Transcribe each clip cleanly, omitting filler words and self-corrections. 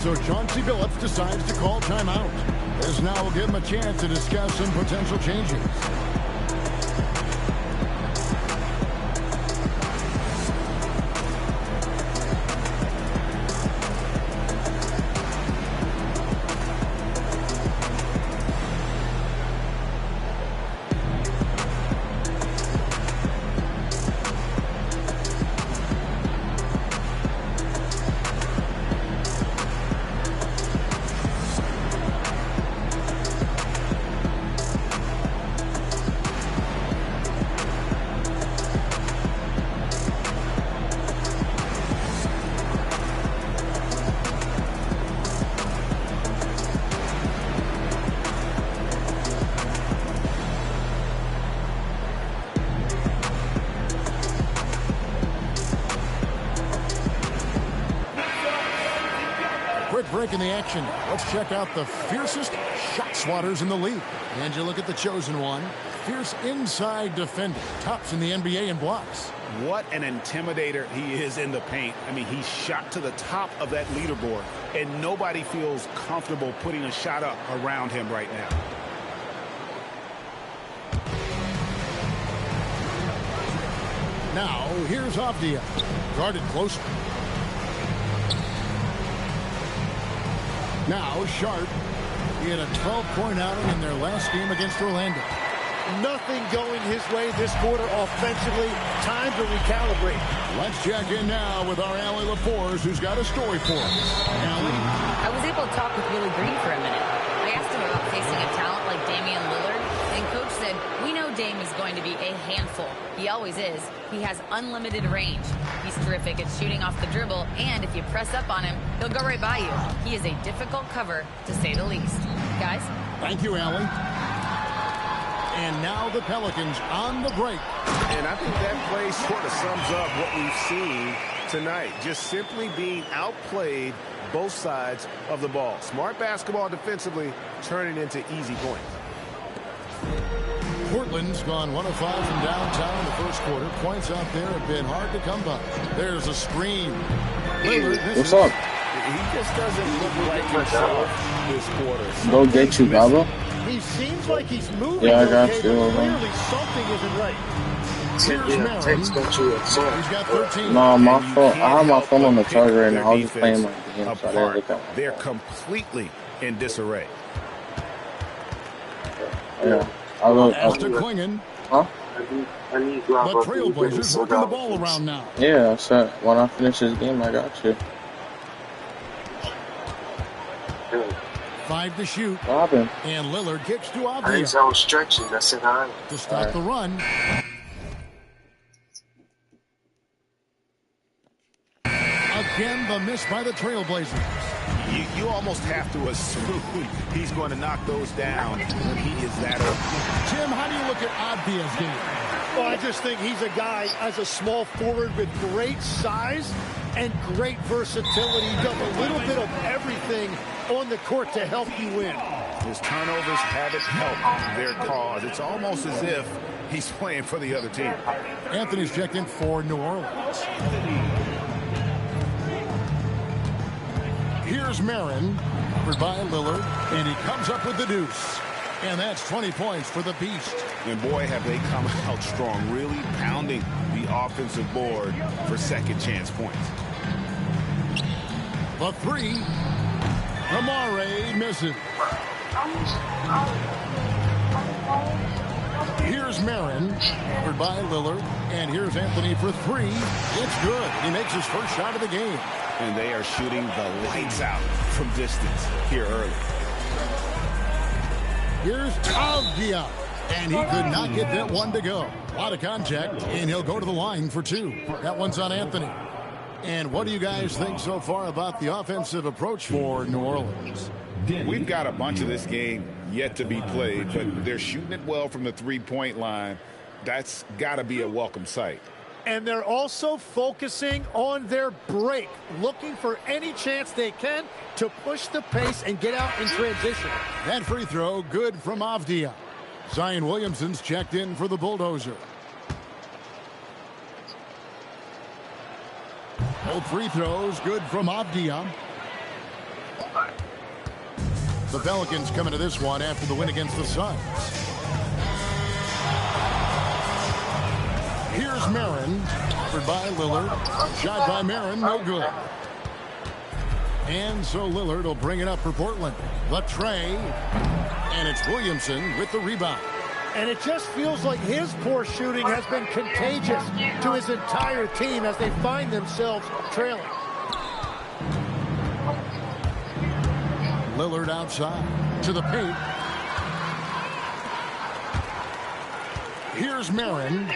So Chauncey Billups decides to call timeout. This now will give him a chance to discuss some potential changes. Break in the action. Let's check out the fiercest shot swatters in the league. And you look at the chosen one. Fierce inside defender. Tops in the NBA in blocks. What an intimidator he is in the paint. I mean, he's shot to the top of that leaderboard, and nobody feels comfortable putting a shot up around him right now. Now, here's Avdia. Guarded closely. Now, Sharp. He had a 12-point outing in their last game against Orlando. Nothing going his way this quarter offensively. Time to recalibrate. Let's check in now with our Allie LaForce, who's got a story for us. Allie? I was able to talk with Willie Green for a minute. I asked him about facing a talent like Damian Lillard, and Coach said, we know Dame is going to be a handful. He always is. He has unlimited range. He's terrific at shooting off the dribble, and if you press up on him, he'll go right by you. He is a difficult cover, to say the least. Guys? Thank you, Allie. And now the Pelicans on the break. And I think that play sort of sums up what we've seen tonight. Just simply being outplayed both sides of the ball. Smart basketball defensively, turning into easy points. Portland's gone 1 of 5 from downtown in the first quarter. Points out there have been hard to come by. There's a screen. What's up? He just doesn't look like himself this quarter. Go get you, Baba. He seems like he's moving. Yeah, I got okay, you. but clearly something isn't right. Here's Merrill. He's got 13. No, my phone. I have my phone on the charger right now. I was just playing my game, so I didn't look at my They're completely in disarray. Yeah. I look. After Klingon. Huh? The Trailblazers working the ball around now. Yeah, so when I finish this game, I got you. 5 to shoot. Robin. And Lillard kicks to Avdia. I was stretching. I said hi. To start the run. Again, the miss by the Trailblazers. You almost have to assume he's going to knock those down when he is that open. Tim, how do you look at Avdia's game? Well, I just think he's a guy as a small forward with great size and great versatility. He does a little bit of everything on the court to help you win. His turnovers haven't helped their cause. It's almost as if he's playing for the other team. Anthony's checked in for New Orleans. Here's Marin, covered by Lillard, and he comes up with the deuce. And that's 20 points for the Beast. And boy, have they come out strong, really pounding the offensive board for second chance points. The three. Amare misses. Here's Marin, covered by Lillard, and here's Anthony for three. It's good. He makes his first shot of the game. And they are shooting the lights out from distance here early. Here's Avdia, and he could not get that one to go. A lot of contact, and he'll go to the line for two. That one's on Anthony. And what do you guys think so far about the offensive approach for New Orleans? We've got a bunch of this game yet to be played, but they're shooting it well from the three-point line. That's got to be a welcome sight. And they're also focusing on their break, looking for any chance they can to push the pace and get out in transition. That free throw, good from Avdia. Zion Williamson's checked in for the Bulldozer. Both free throws, good from Avdia. The Pelicans coming to this one after the win against the Suns. Here's Marin, offered by Lillard. Shot by Marin, no good. And so Lillard will bring it up for Portland. The tray, and it's Williamson with the rebound. And it just feels like his poor shooting has been contagious to his entire team as they find themselves trailing. Lillard outside to the paint. Here's Marin.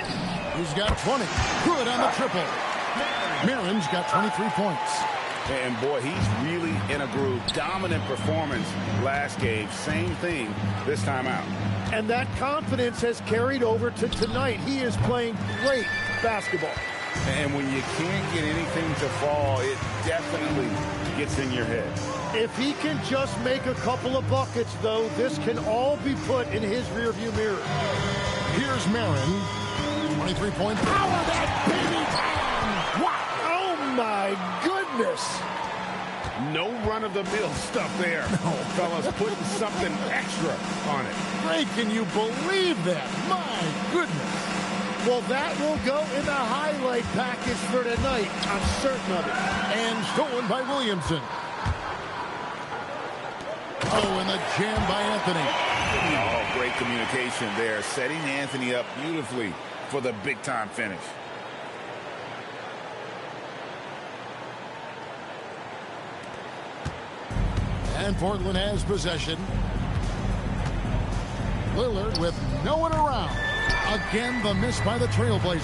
He's got 20. Good on the triple. Marin's got 23 points. And boy, he's really in a groove. Dominant performance last game. Same thing this time out. And that confidence has carried over to tonight. He is playing great basketball. And when you can't get anything to fall, it definitely gets in your head. If he can just make a couple of buckets, though, this can all be put in his rearview mirror. Here's Marin. 23-point power. That baby time. Wow. Oh, my goodness. No run-of-the-mill stuff there. No. Fellas putting something extra on it. Ray, can you believe that? My goodness. Well, that will go in the highlight package for tonight. I'm certain of it. And stolen by Williamson. Oh, and the jam by Anthony. Oh, great communication there. Setting Anthony up beautifully for the big-time finish. And Portland has possession. Lillard with no one around. Again, the miss by the Trailblazers.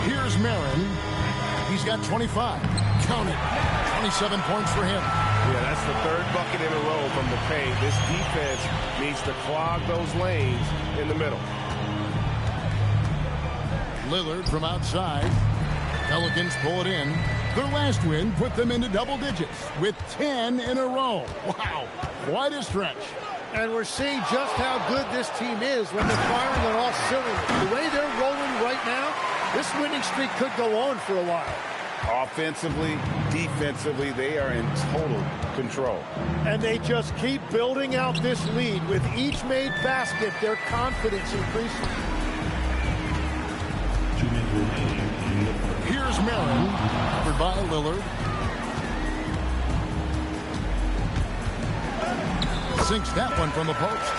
Here's Marin. He's got 25. Count it. 27 points for him. Yeah, that's the third bucket in a row from the paint. This defense needs to clog those lanes in the middle. Lillard from outside. Pelicans pull it in. Their last win put them into double digits with 10 in a row. Wow, quite a stretch. And we're seeing just how good this team is when they're firing on all cylinders. The way they're rolling right now, this winning streak could go on for a while. Offensively, defensively, they are in total control. And they just keep building out this lead. With each made basket, their confidence increases. Here's Marin, covered by Lillard. Sinks that one from the post.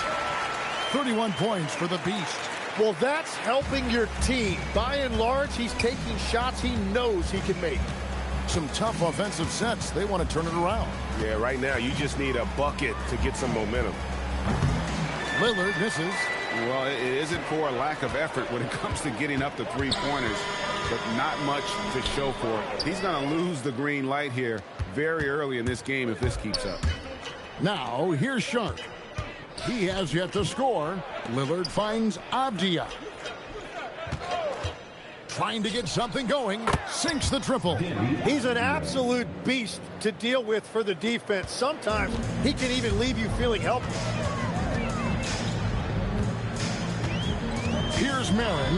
31 points for the Beast. Well, that's helping your team. By and large, he's taking shots he knows he can make. Some tough offensive sets. They want to turn it around. Yeah, right now you just need a bucket to get some momentum. Lillard misses. Well, it isn't for a lack of effort when it comes to getting up the three-pointers, but not much to show for it. He's going to lose the green light here very early in this game if this keeps up. Now, here's Sharp. He has yet to score. Lillard finds Avdia. Trying to get something going. Sinks the triple. He's an absolute beast to deal with for the defense. Sometimes he can even leave you feeling helpless. Here's Marin.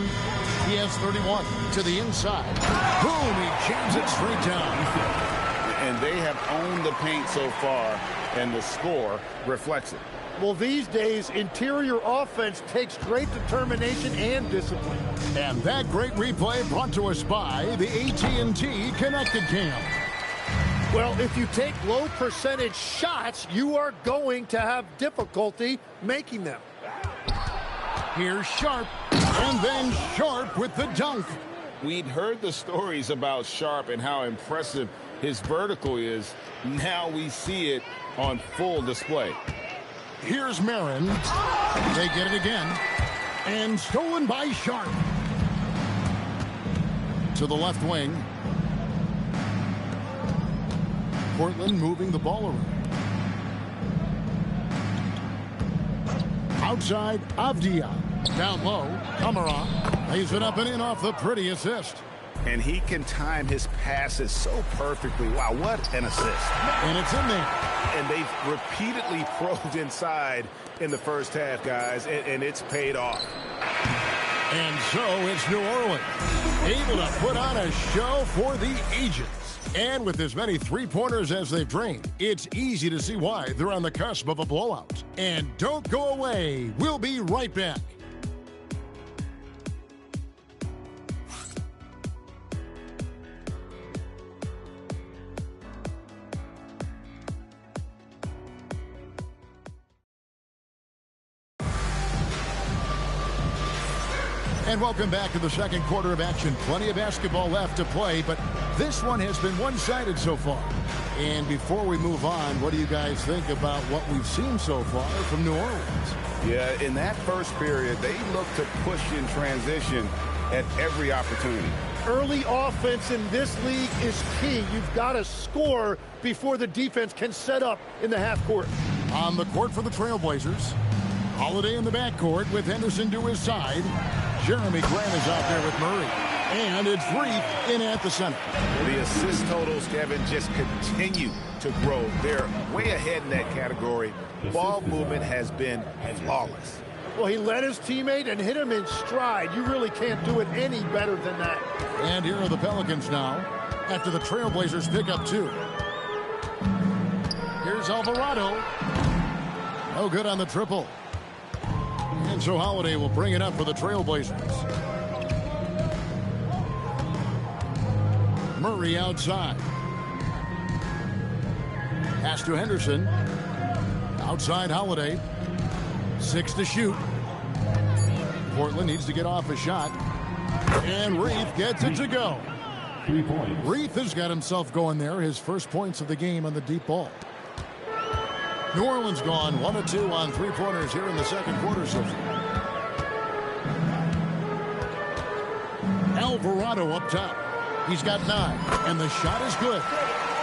He has 31 to the inside. Boom, he jams it straight down. And they have owned the paint so far, and the score reflects it. Well, these days, interior offense takes great determination and discipline. And that great replay brought to us by the AT&T Connected Cam. Well, if you take low percentage shots, you are going to have difficulty making them. Here's Sharp, and then Sharp with the dunk. We'd heard the stories about Sharp and how impressive his vertical is. Now we see it on full display. Here's Marin. They get it again. And stolen by Sharp. To the left wing. Portland moving the ball around. Outside, Avdia. Down low, Kamara lays it up and in off the pretty assist. And he can time his passes so perfectly. Wow, what an assist. And it's in there. And they've repeatedly probed inside in the first half, guys, and it's paid off. And so it's New Orleans, able to put on a show for the ages. And with as many three-pointers as they've drained, it's easy to see why they're on the cusp of a blowout. And don't go away. We'll be right back. And welcome back to the second quarter of action. Plenty of basketball left to play, but this one has been one-sided so far. And before we move on, what do you guys think about what we've seen so far from New Orleans? Yeah, in that first period, they looked to push in transition at every opportunity. Early offense in this league is key. You've got to score before the defense can set up in the half court. On the court for the Trailblazers, Holiday in the backcourt with Henderson to his side. Jeremy Grant is out there with Murray. And it's Reith in at the center. The assist totals, Kevin, just continue to grow. They're way ahead in that category. Ball movement has been flawless. Well, he led his teammate and hit him in stride. You really can't do it any better than that. And here are the Pelicans now after the Trailblazers pick up 2. Here's Alvarado. No good on the triple. And so Holiday will bring it up for the Trailblazers. Murray outside. Pass to Henderson. Outside Holiday. 6 to shoot. Portland needs to get off a shot. And Reith gets it to go. 3 points. Reith has got himself going there. His first points of the game on the deep ball. New Orleans gone 1 of 2 on three-pointers here in the second quarter so far. Alvarado up top. He's got 9, and the shot is good.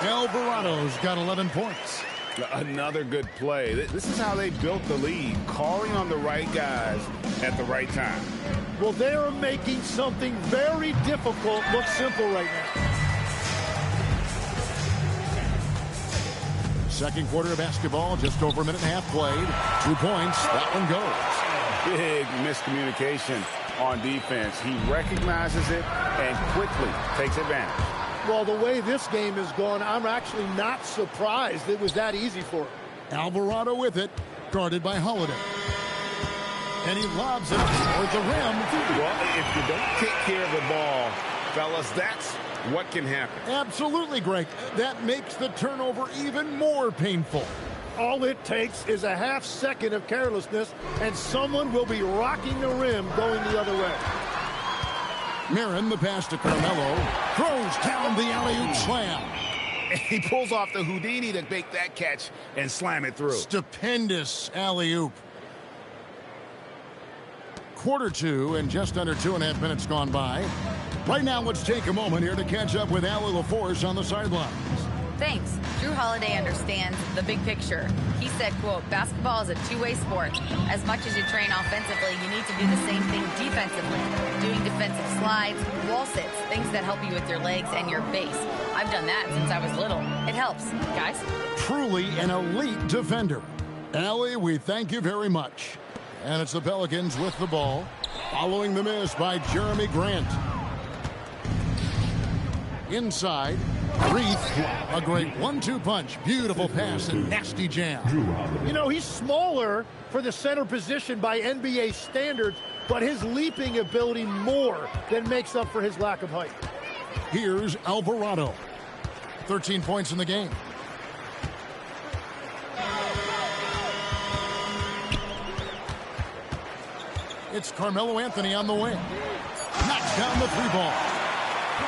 Alvarado's got 11 points. Another good play. This is how they built the lead, calling on the right guys at the right time. Well, they are making something very difficult look simple right now. Second quarter of basketball, just over a minute and a half played. 2 points. That one goes. Big miscommunication on defense. He recognizes it and quickly takes advantage. Well, the way this game has gone, I'm actually not surprised it was that easy for him. Alvarado with it, guarded by Holiday. And he lobs it toward the rim. Well, if you don't take care of the ball, fellas, that's what can happen. Absolutely, Greg. That makes the turnover even more painful. All it takes is a half second of carelessness, and someone will be rocking the rim going the other way. Marin, the pass to Carmelo, throws down the alley-oop slam. He pulls off the Houdini to make that catch and slam it through. Stupendous alley-oop. Quarter 2 and just under 2.5 minutes gone by. Right now, let's take a moment here to catch up with Allie LaForce on the sidelines. Thanks. Drew Holiday understands the big picture. He said, quote, basketball is a two-way sport. As much as you train offensively, you need to do the same thing defensively. Doing defensive slides, wall sits, things that help you with your legs and your base. I've done that since I was little. It helps, guys. Truly an elite defender. Allie, we thank you very much. And it's the Pelicans with the ball, following the miss by Jeremy Grant. Inside, Reith, a great 1-2 punch. Beautiful pass and nasty jam. You know, he's smaller for the center position by NBA standards, but his leaping ability more than makes up for his lack of height. Here's Alvarado. 13 points in the game. It's Carmelo Anthony on the wing. Knocks down the 3-ball.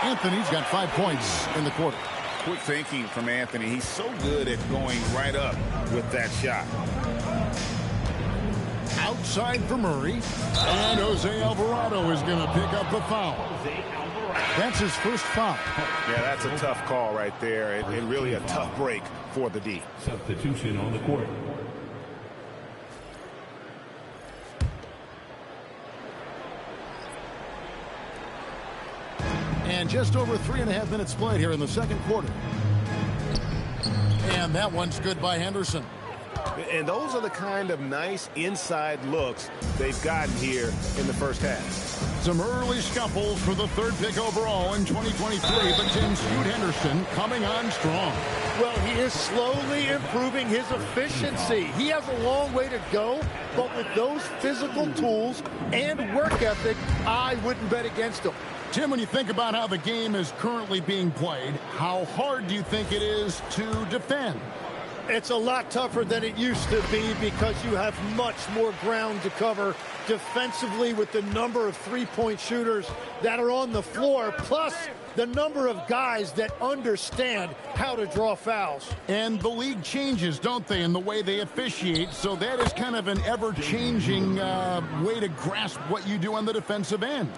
Anthony's got 5 points in the quarter. Quick thinking from Anthony. He's so good at going right up with that shot. Outside for Murray. And Jose Alvarado is going to pick up the foul. That's his first foul. Yeah, that's a tough call right there. And really a tough break for the D. Substitution on the court. And just over 3.5 minutes played here in the second quarter. And that one's good by Henderson. And those are the kind of nice inside looks they've gotten here in the first half. Some early scuffles for the 3rd pick overall in 2023, but Tim Scoot Henderson coming on strong. Well, he is slowly improving his efficiency. He has a long way to go, but with those physical tools and work ethic, I wouldn't bet against him. Tim, when you think about how the game is currently being played, how hard do you think it is to defend? It's a lot tougher than it used to be because you have much more ground to cover defensively with the number of three-point shooters that are on the floor, plus the number of guys that understand how to draw fouls. And the league changes, don't they, in the way they officiate, so that is kind of an ever-changing way to grasp what you do on the defensive end.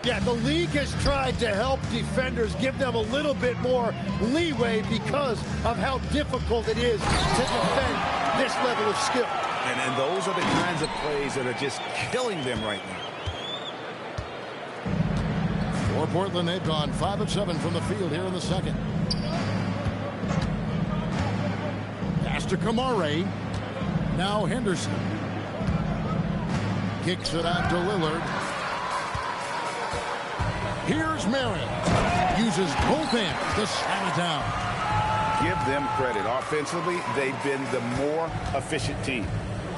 Yeah, the league has tried to help defenders, give them a little bit more leeway because of how difficult it is to defend this level of skill. And those are the kinds of plays that are just killing them right now. For Portland, they've gone 5 of 7 from the field here in the second. Pass to Kamare. Now Henderson. Kicks it out to Lillard. Here's Marin. Uses both hands to slam it down. Give them credit. Offensively, they've been the more efficient team.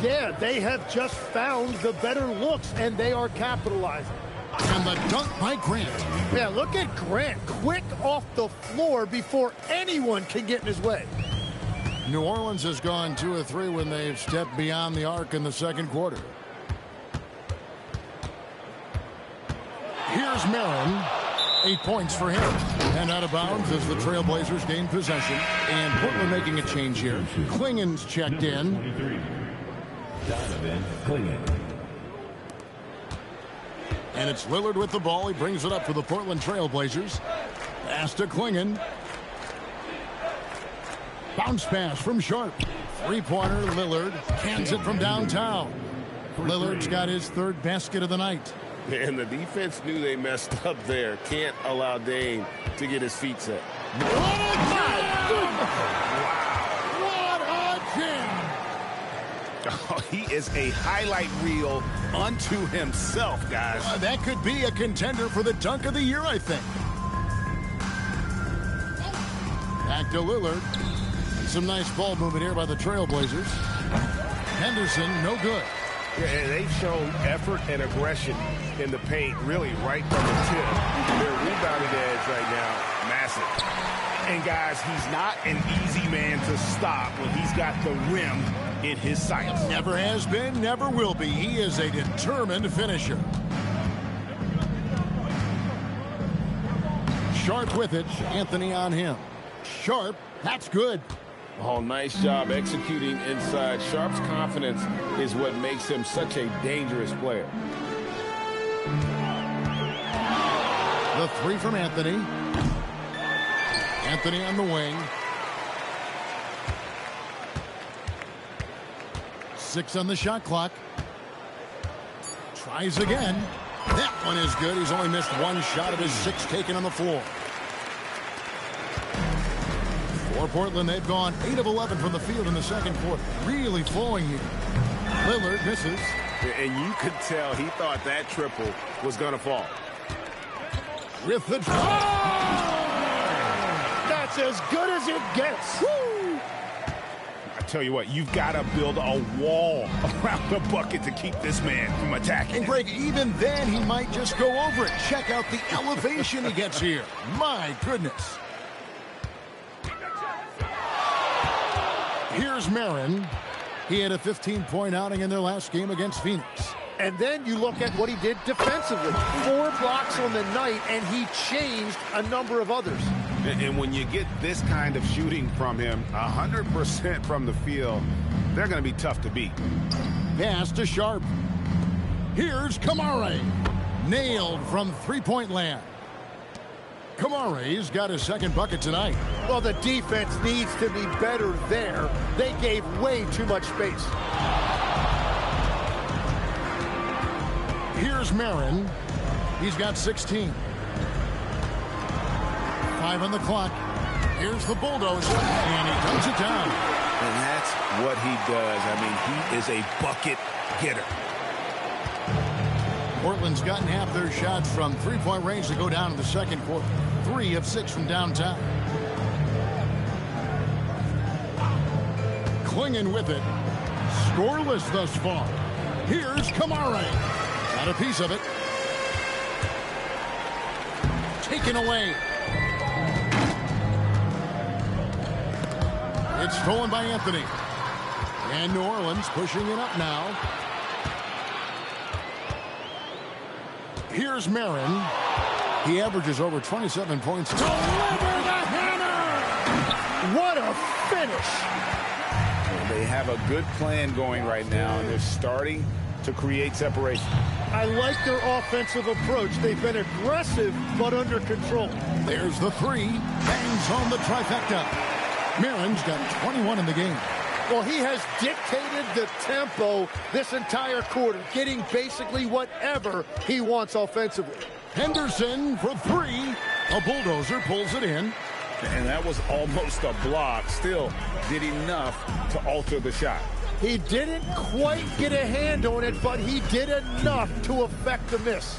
Yeah, they have just found the better looks, and they are capitalizing. And the dunk by Grant. Yeah, look at Grant. Quick off the floor before anyone can get in his way. New Orleans has gone 2 of 3 when they've stepped beyond the arc in the second quarter. Here's Marin. 8 points for him. And out of bounds as the Trailblazers gain possession. And Portland making a change here. Klingen's checked in. Donovan Clingan. And it's Lillard with the ball. He brings it up for the Portland Trailblazers. Pass to Klingen. Bounce pass from Sharp. Three-pointer, Lillard. Cans it from downtown. Lillard's got his 3rd basket of the night. And the defense knew they messed up there. Can't allow Dame to get his feet set. What a jam! Oh, he is a highlight reel unto himself, guys. That could be a contender for the dunk of the year, I think. Back to Lillard. Some nice ball movement here by the Trailblazers. Henderson, no good. Yeah, and they've shown effort and aggression in the paint, really right from the tip. Their rebounding edge right now, massive. And guys, he's not an easy man to stop when he's got the rim in his sights. Never has been, never will be. He is a determined finisher. Sharp with it. Anthony on him. Sharp, that's good. Oh, nice job executing inside. Sharp's confidence is what makes him such a dangerous player. The 3 from Anthony. Anthony on the wing. 6 on the shot clock. Tries again. That one is good. He's only missed 1 shot of his 6 taken on the floor. For Portland, they've gone 8 of 11 from the field in the second quarter. Really flowing here. Lillard misses. And you could tell he thought that triple was going to fall. With the drop. That's as good as it gets. Woo! I tell you what, you've got to build a wall around the bucket to keep this man from attacking. And Greg, even then, he might just go over it. Check out the elevation he gets here. My goodness. Here's Marin. He had a 15-point outing in their last game against Phoenix. And then you look at what he did defensively. 4 blocks on the night, and he changed a number of others. And when you get this kind of shooting from him, 100% from the field, they're going to be tough to beat. Pass to Sharp. Here's Kamare. Nailed from three-point land. Kamare's got his 2nd bucket tonight. Well, the defense needs to be better there. They gave way too much space. Here's Marin. He's got 16. 5 on the clock. Here's the bulldozer, and he dunks it down. And that's what he does. I mean, he is a bucket getter. Portland's gotten half their shots from three-point range to go down in the second quarter. 3 of 6 from downtown. Clinging with it. Scoreless thus far. Here's Kamara. Got a piece of it. Taken away. It's stolen by Anthony. And New Orleans pushing it up now. Here's Marin. He averages over 27 points. Deliver the hammer! What a finish! Well, they have a good plan going right now, and they're starting to create separation. I like their offensive approach. They've been aggressive, but under control. There's the 3. Bangs home the trifecta. Marin's got 21 in the game. Well, he has dictated the tempo this entire quarter, getting basically whatever he wants offensively. Henderson for 3. A bulldozer pulls it in. And that was almost a block. Still did enough to alter the shot. He didn't quite get a hand on it, but he did enough to affect the miss.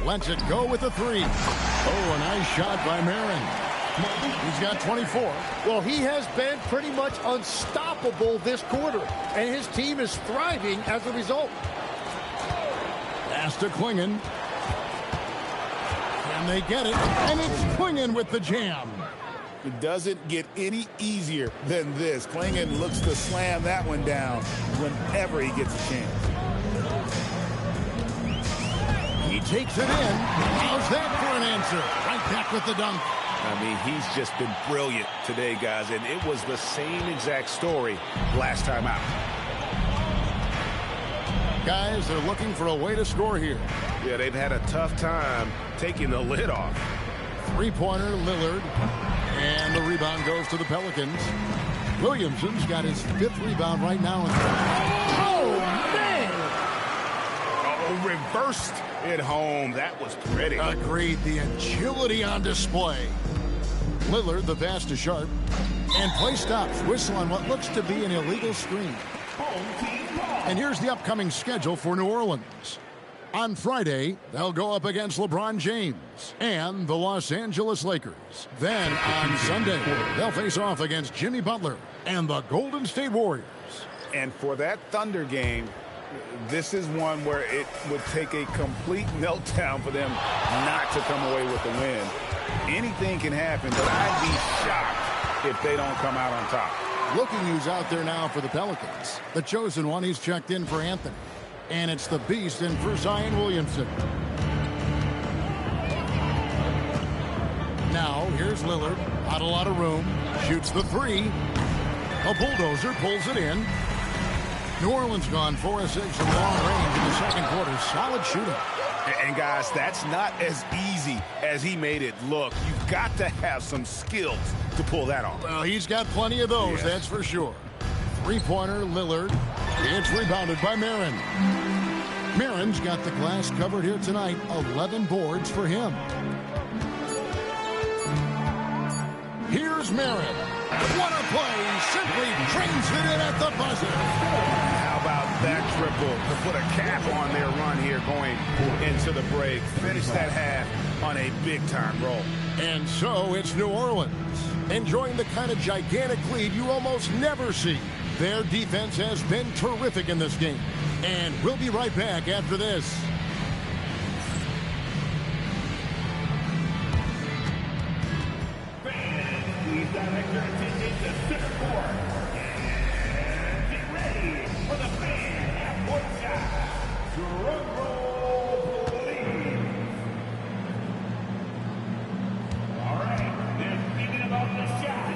Lets it go with the 3. Oh, a nice shot by Marin. He's got 24. Well, he has been pretty much unstoppable this quarter, and his team is thriving as a result. Pass to Klingon. And they get it, and it's Klingon with the jam. It doesn't get any easier than this. Klingon looks to slam that one down whenever he gets a chance. He takes it in. How's that for an answer? Right back with the dunk. I mean, he's just been brilliant today, guys, and it was the same exact story last time out. Guys, they're looking for a way to score here. Yeah, they've had a tough time taking the lid off. Three-pointer, Lillard. And the rebound goes to the Pelicans. Williamson's got his 5th rebound right now. Oh, man! Oh, reversed it home. That was pretty. Agreed. The agility on display. Lillard, the pass to Sharp. And play stops. Whistle on what looks to be an illegal screen. And here's the upcoming schedule for New Orleans. On Friday, they'll go up against LeBron James and the Los Angeles Lakers. Then on Sunday, they'll face off against Jimmy Butler and the Golden State Warriors. And for that Thunder game, this is one where it would take a complete meltdown for them not to come away with the win. Anything can happen, but I'd be shocked if they don't come out on top. Looking who's out there now for the Pelicans. The chosen one, he's checked in for Anthony. And it's the beast in for Zion Williamson. Now, here's Lillard. Not a lot of room. Shoots the 3. A bulldozer pulls it in. New Orleans gone 4 of 6 from long range in the second quarter. Solid shooting. And guys, that's not as easy as he made it look. You've got to have some skills to pull that off. Well, he's got plenty of those, that's for sure. Three-pointer, Lillard. It's rebounded by Marin. Marin's got the glass covered here tonight. 11 boards for him. Here's Marin. What a play. Simply trains it in at the buzzer. How about that triple to put a cap on their run here going into the break. Finish that half on a big-time roll. And so it's New Orleans, enjoying the kind of gigantic lead you almost never see. Their defense has been terrific in this game. And we'll be right back after this. Please direct your attention to center court. And get ready for the fan half-court shot. Drum roll, please. All right, they're thinking about the shot.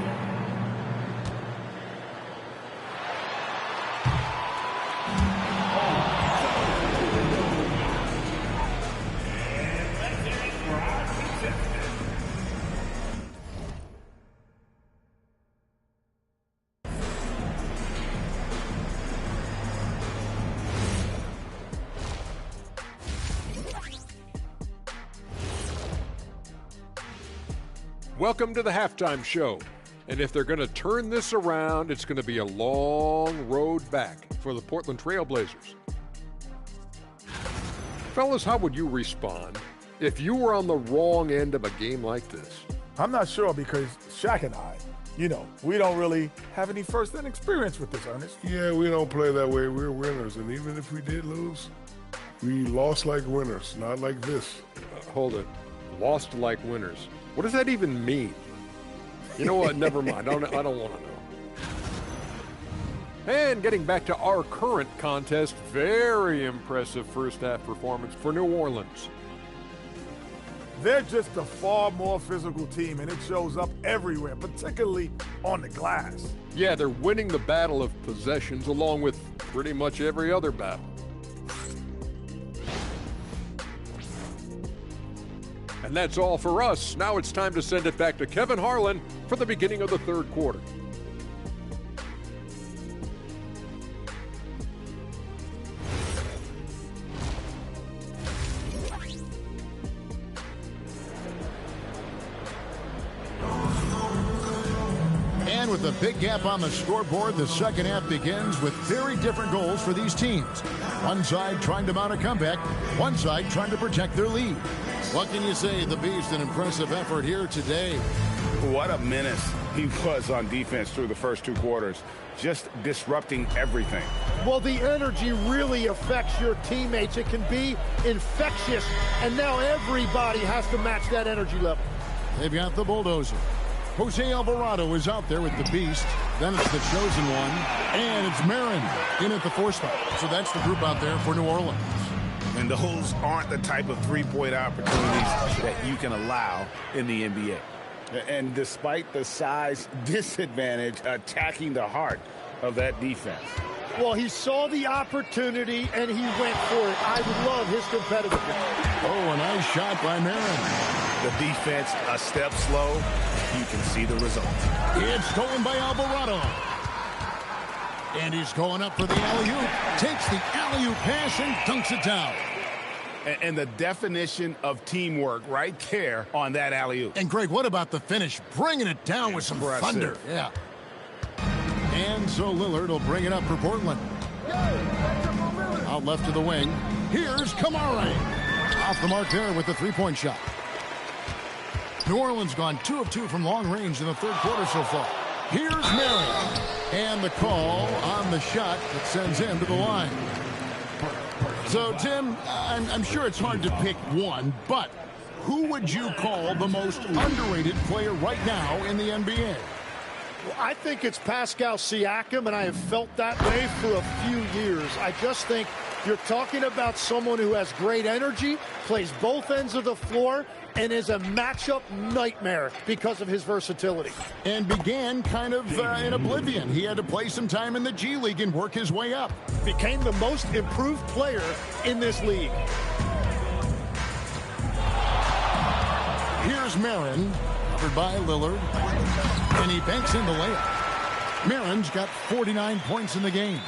Welcome to the Halftime Show. And if they're going to turn this around, it's going to be a long road back for the Portland Trail Blazers. Fellas, how would you respond if you were on the wrong end of a game like this? I'm not sure because Shaq and I, we don't really have any first-hand experience with this, Ernest. Yeah, we don't play that way. We're winners. And even if we did lose, we lost like winners, not like this. Hold it. Lost like winners. What does that even mean? You know what? Never mind. I don't want to know. And getting back to our current contest, very impressive first-half performance for New Orleans. They're just a far more physical team, and it shows up everywhere, particularly on the glass. Yeah, they're winning the battle of possessions along with pretty much every other battle. And that's all for us. Now it's time to send it back to Kevin Harlan for the beginning of the third quarter. And with a big gap on the scoreboard, the second half begins with very different goals for these teams. One side trying to mount a comeback, one side trying to protect their lead. What can you say? The Beast, an impressive effort here today. What a menace he was on defense through the first two quarters, just disrupting everything. Well, the energy really affects your teammates. It can be infectious, and now everybody has to match that energy level. They've got the bulldozer. Jose Alvarado is out there with the Beast. Then it's the chosen one, and it's Marin in at the 4 spot. So that's the group out there for New Orleans. And those aren't the type of three-point opportunities that you can allow in the NBA. And despite the size disadvantage, attacking the heart of that defense. Well, he saw the opportunity, and he went for it. I love his competitiveness. Oh, a nice shot by Marin. The defense a step slow. You can see the result. It's stolen by Alvarado. And he's going up for the alley-oop. Takes the alley-oop pass and dunks it down. And the definition of teamwork right there on that alley-oop. And, Greg, what about the finish? Bringing it down with some thunder. Yeah. And so Lillard will bring it up for Portland. Out left to the wing. Here's Kamara. Off the mark there with the three-point shot. New Orleans gone 2 of 2 from long range in the third quarter so far. Here's Marin. And the call on the shot that sends him to the line. So, Tim, I'm sure it's hard to pick one, but who would you call the most underrated player right now in the NBA? Well, I think it's Pascal Siakam, and I have felt that way for a few years. I just think you're talking about someone who has great energy, plays both ends of the floor, and is a matchup nightmare because of his versatility. And began kind of in oblivion. He had to play some time in the G League and work his way up. Became the most improved player in this league. Here's Marin, covered by Lillard, and he banks in the layup. Marin's got 49 points in the game.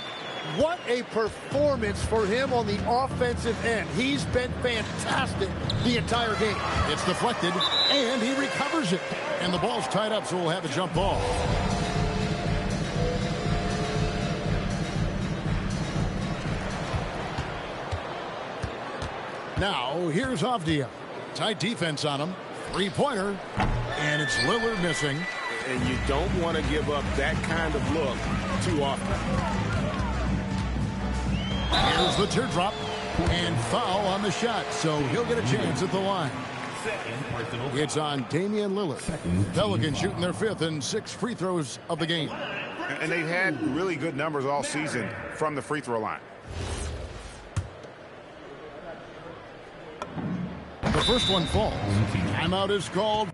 What a performance for him on the offensive end. He's been fantastic the entire game. It's deflected, and he recovers it. And the ball's tied up, so we'll have a jump ball. Now, here's Avdia. Tight defense on him. Three-pointer, and it's Lillard missing. And you don't want to give up that kind of look too often. Here's the teardrop, and foul on the shot, so he'll get a chance at the line. It's on Damian Lillard. Pelicans shooting their 5th and 6th free throws of the game. And they've had really good numbers all season from the free throw line. The first one falls. Timeout is called.